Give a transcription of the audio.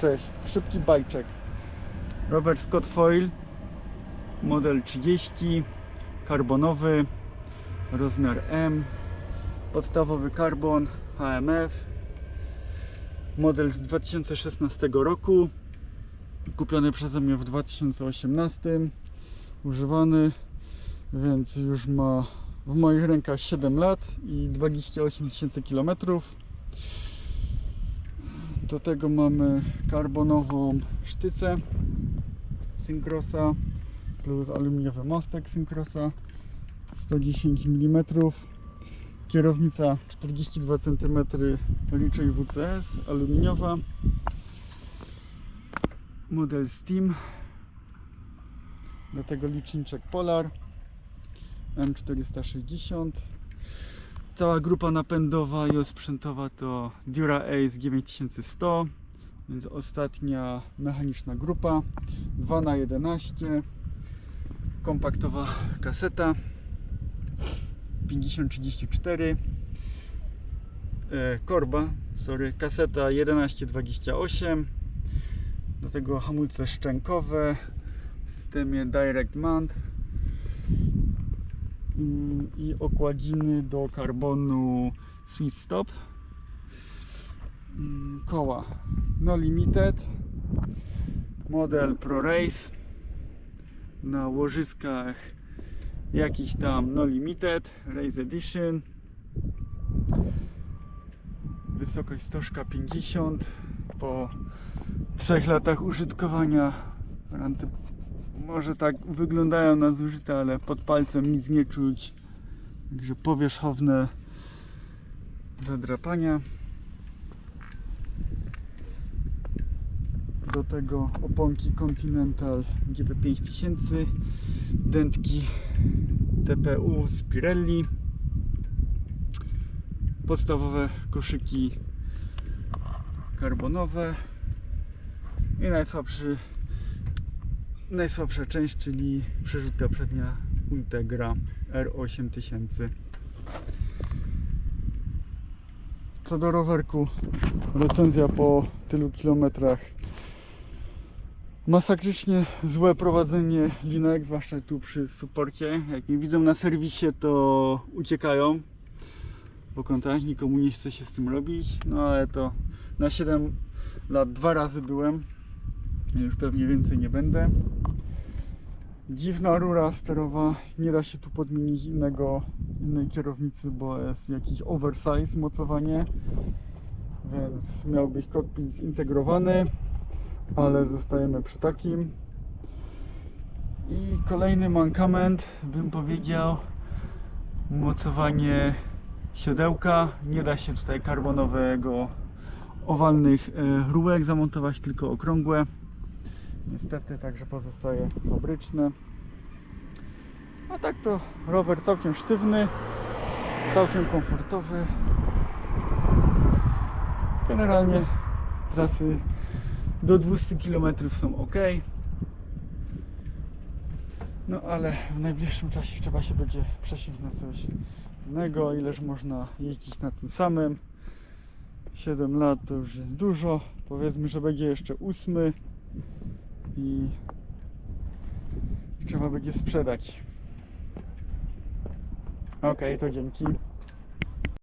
Cześć, szybki bajczek. Rower Scott Foil, model 30, karbonowy, rozmiar M, podstawowy karbon HMF, model z 2016 roku, kupiony przeze mnie w 2018, używany, więc już ma w moich rękach 7 lat i 28 000 km. Do tego mamy karbonową sztycę Syncrossa plus aluminiowy mostek Syncrossa 110 mm, kierownica 42 cm Ritchey WCS aluminiowa, model Steam, do tego liczniczek Polar M460. Cała grupa napędowa i osprzętowa to Dura Ace 9100, więc ostatnia mechaniczna grupa 2×11, kompaktowa kaseta 5034, kaseta 1128, do tego hamulce szczękowe w systemie Direct Mount i okładziny do karbonu Swiss Stop. Koła No Limited, model Pro Race na łożyskach jakiś tam No Limited Race Edition, wysokość stożka 50. Po 3 latach użytkowania może tak wyglądają na zużyte, ale pod palcem nic nie czuć, także powierzchowne zadrapania. Do tego oponki Continental GP5000, dętki TPU z Pirelli, podstawowe koszyki karbonowe i najsłabsza część, czyli przerzutka przednia Ultegra R8000. Co do rowerku, recenzja po tylu kilometrach: masakrycznie złe prowadzenie linek, zwłaszcza tu przy suporcie. Jak mnie widzą na serwisie, to uciekają po kątach, nikomu nie chce się z tym robić. No ale to na 7 lat 2 razy byłem, już pewnie więcej nie będę. Dziwna rura sterowa, nie da się tu podmienić innej kierownicy, bo jest jakiś oversize mocowanie, więc miał być kokpit zintegrowany, ale zostajemy przy takim. I kolejny mankament, bym powiedział, mocowanie siodełka. Nie da się tutaj karbonowego owalnych rurek zamontować, tylko okrągłe niestety, także pozostaje fabryczne. A tak to rower całkiem sztywny, całkiem komfortowy. Generalnie trasy do 200 km są ok. No ale w najbliższym czasie trzeba się będzie przesiąść na coś innego. Ileż można jeździć na tym samym? 7 lat to już jest dużo. Powiedzmy, że będzie jeszcze 8 i trzeba będzie sprzedać. Ok, to dzięki.